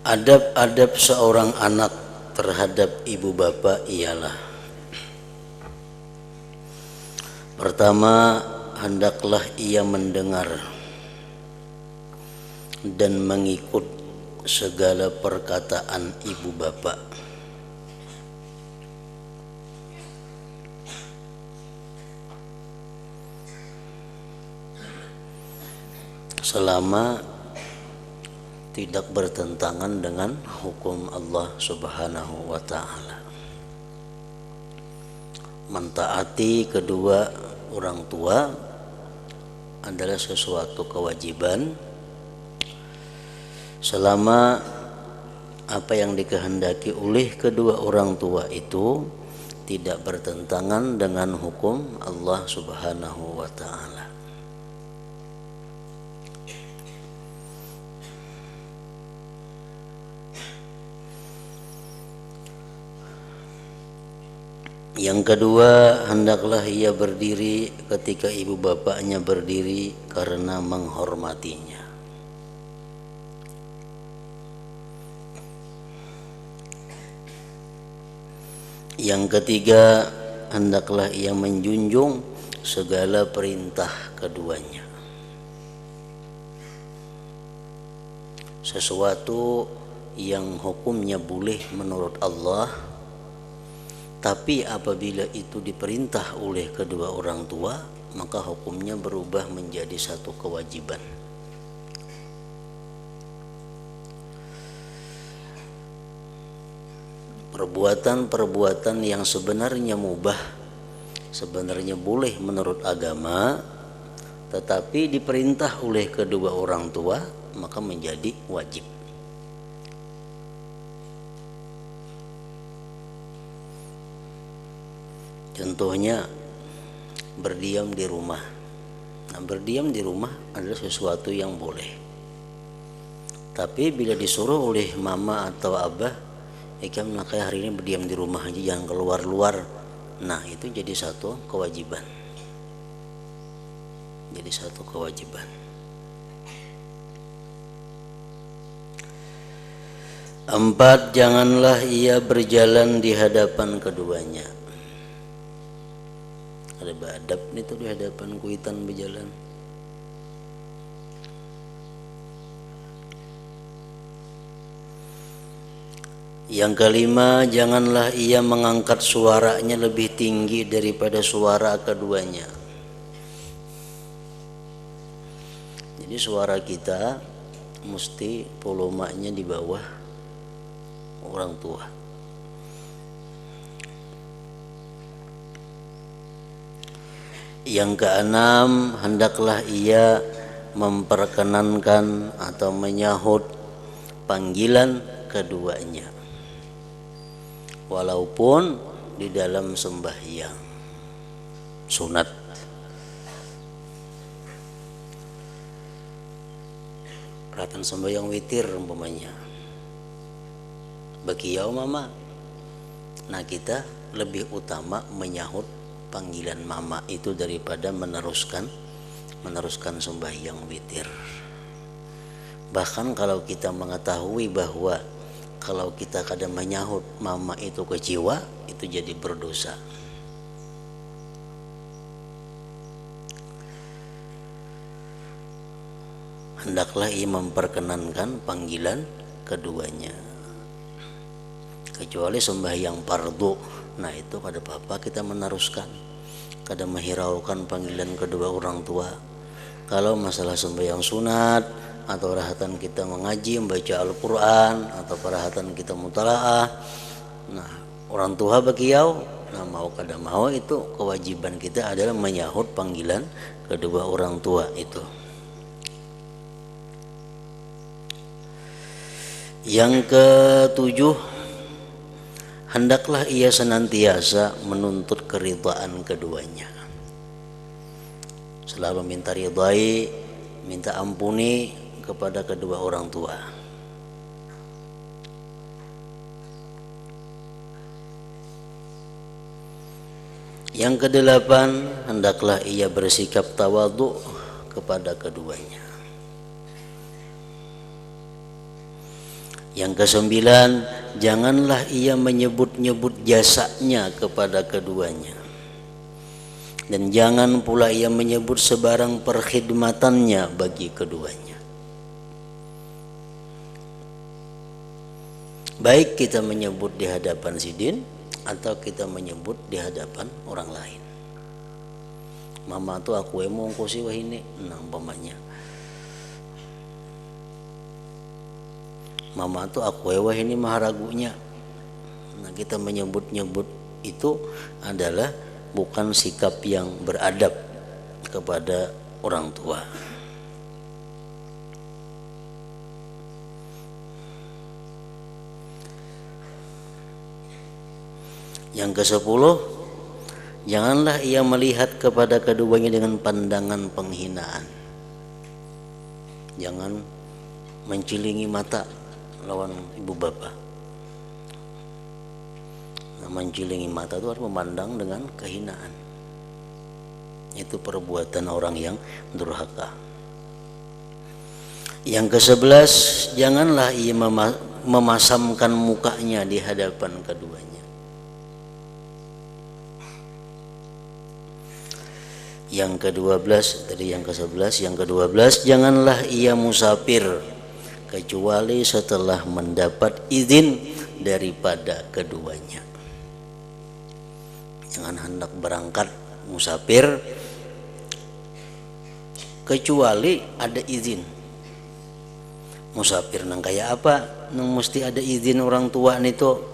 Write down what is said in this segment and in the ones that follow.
Adab-adab seorang anak terhadap ibu bapak ialah: pertama, hendaklah ia mendengar dan mengikut segala perkataan ibu bapak. Selama tidak bertentangan dengan hukum Allah Subhanahu wa ta'ala. Mentaati kedua orang tua adalah sesuatu kewajiban selama apa yang dikehendaki oleh kedua orang tua itu tidak bertentangan dengan hukum Allah Subhanahu wa ta'ala. Yang kedua, hendaklah ia berdiri ketika ibu bapaknya berdiri karena menghormatinya. Yang ketiga, hendaklah ia menjunjung segala perintah keduanya. Sesuatu yang hukumnya boleh menurut Allah, tapi apabila itu diperintah oleh kedua orang tua, maka hukumnya berubah menjadi satu kewajiban. Perbuatan-perbuatan yang sebenarnya mubah, sebenarnya boleh menurut agama, tetapi diperintah oleh kedua orang tua, maka menjadi wajib. Contohnya berdiam di rumah. Nah, berdiam di rumah adalah sesuatu yang boleh. Tapi bila disuruh oleh mama atau abah, kamu kayak hari ini berdiam di rumah aja, jangan keluar-luar. Nah, itu jadi satu kewajiban. Jadi satu kewajiban. Empat, janganlah ia berjalan di hadapan keduanya. Ada beradab itu di hadapan kuitan berjalan. Yang kelima, janganlah ia mengangkat suaranya lebih tinggi daripada suara keduanya. Jadi suara kita mesti volumenya di bawah orang tua. Yang keenam, hendaklah ia memperkenankan atau menyahut panggilan keduanya, walaupun di dalam sembahyang sunat. Perhatian sembahyang witir umpamanya, bakiyau mama, nah kita lebih utama menyahut panggilan mama itu daripada meneruskan sembahyang witir. Bahkan kalau kita mengetahui bahwa kalau kita kadang menyahut mama itu kecewa, itu jadi berdosa. Hendaklah ia memperkenankan panggilan keduanya, kecuali sembahyang fardu. Nah, itu kada apa-apa kita meneruskan, kada menghiraukan panggilan kedua orang tua. Kalau masalah sembahyang sunat atau rahatan kita mengaji, membaca Al-Quran, atau perahatan kita mutalaah, nah orang tua bakiyau, nah mau kada mau itu kewajiban kita adalah menyahut panggilan kedua orang tua itu. Yang ketujuh, hendaklah ia senantiasa menuntut keridhaan keduanya. Selalu minta ridai, minta ampuni kepada kedua orang tua. Yang kedelapan, hendaklah ia bersikap tawadhu kepada keduanya. Yang kesembilan, janganlah ia menyebut-nyebut jasanya kepada keduanya. Dan jangan pula ia menyebut sebarang perkhidmatannya bagi keduanya. Baik kita menyebut di hadapan sidin atau kita menyebut di hadapan orang lain. Mama tuh aku emong kosi wah ini, nah umpamanya. Mama tuh aku wah ini maharagunya. Nah kita menyebut-nyebut itu adalah bukan sikap yang beradab kepada orang tua. Yang ke-10, janganlah ia melihat kepada keduanya dengan pandangan penghinaan. Jangan mencilingi mata lawan ibu bapak. Nah, mencilingi mata itu harus memandang dengan kehinaan. Itu perbuatan orang yang durhaka. Yang ke-11, janganlah ia memasamkan mukanya di hadapan keduanya. Yang ke-12, tadi yang ke-11, yang ke-12, janganlah ia musafir kecuali setelah mendapat izin daripada keduanya. Jangan hendak berangkat musafir kecuali ada izin. Musafir nang kayak apa? Nang mesti ada izin orang tua nito.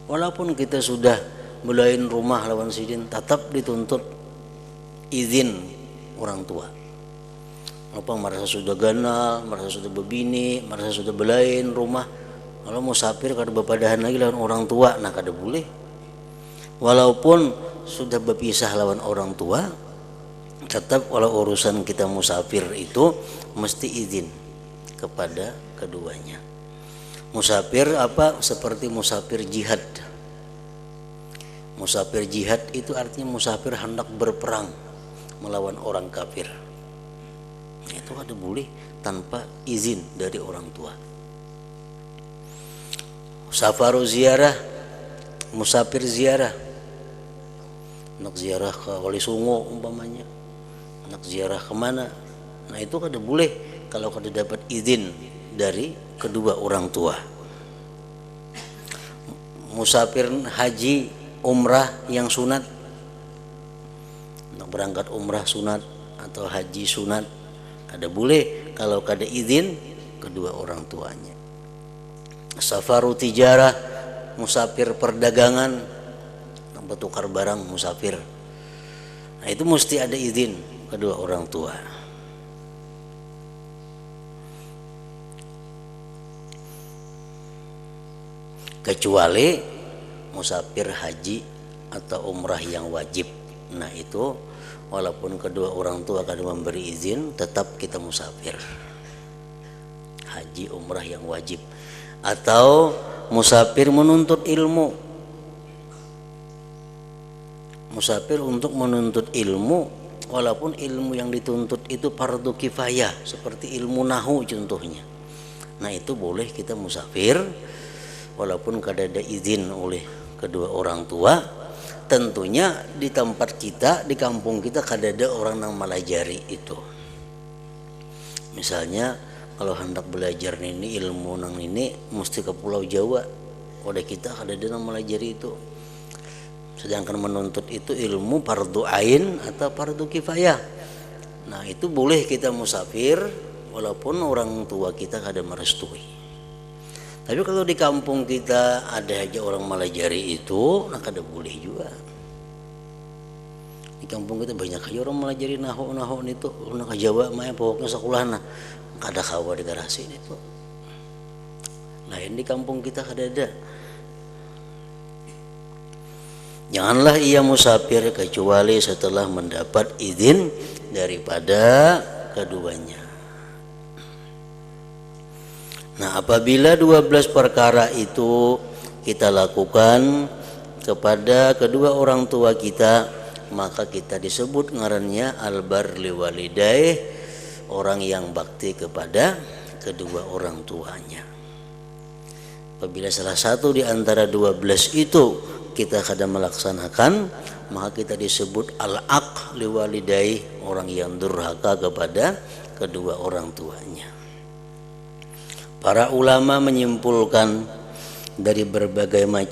Walaupun kita sudah belain rumah lawan sidin, tetap dituntut izin orang tua. Apa merasa sudah ganal, merasa sudah bebini, merasa sudah belain rumah, kalau musafir kada bepadahan lagi lawan orang tua, nah kada boleh. Walaupun sudah berpisah lawan orang tua, tetap walau urusan kita musafir itu mesti izin kepada keduanya. Musafir apa? Seperti musafir jihad. Musafir jihad itu artinya musafir hendak berperang melawan orang kafir. Itu ada boleh tanpa izin dari orang tua. Safaru ziarah, musafir ziarah, nak ziarah ke Wali Songo umpamanya, nak ziarah kemana, nah itu kada boleh kalau kada dapat izin dari kedua orang tua. Musafir haji, umrah yang sunat, nak berangkat umrah sunat atau haji sunat, ada boleh kalau kada izin kedua orang tuanya. Safaru tijarah, musafir perdagangan, bertukar barang musafir. Nah itu mesti ada izin kedua orang tua. Kecuali musafir haji atau umrah yang wajib. Nah itu walaupun kedua orang tua kada memberi izin, tetap kita musafir. Haji umrah yang wajib. Atau musafir menuntut ilmu. Musafir untuk menuntut ilmu, walaupun ilmu yang dituntut itu fardu kifayah, seperti ilmu nahu contohnya. Nah itu boleh kita musafir walaupun kada ada izin oleh kedua orang tua. Tentunya di tempat kita, di kampung kita kada ada orang yang melajari itu. Misalnya kalau hendak belajar ini ilmu nang ini mesti ke Pulau Jawa. Pada kita kada ada yang melajari itu. Sedangkan menuntut itu ilmu fardu ain atau fardu kifayah. Nah itu boleh kita musafir walaupun orang tua kita kada merestui. Tapi kalau di kampung kita ada aja orang melajari itu, nah kada boleh juga. Di kampung kita banyak aja orang melajari nahu itu, nak ke Jawa mah pokoknya sekolah nah kada kawa di garasi itu. Lain di kampung kita kada ada. Janganlah ia musafir kecuali setelah mendapat izin daripada keduanya. Nah, apabila 12 perkara itu kita lakukan kepada kedua orang tua kita, maka kita disebut ngarannya albar liwalidaih, orang yang bakti kepada kedua orang tuanya. Apabila salah satu di antara 12 itu kita kada melaksanakan, maka kita disebut al-aq liwalidai, orang yang durhaka kepada kedua orang tuanya. Para ulama menyimpulkan dari berbagai macam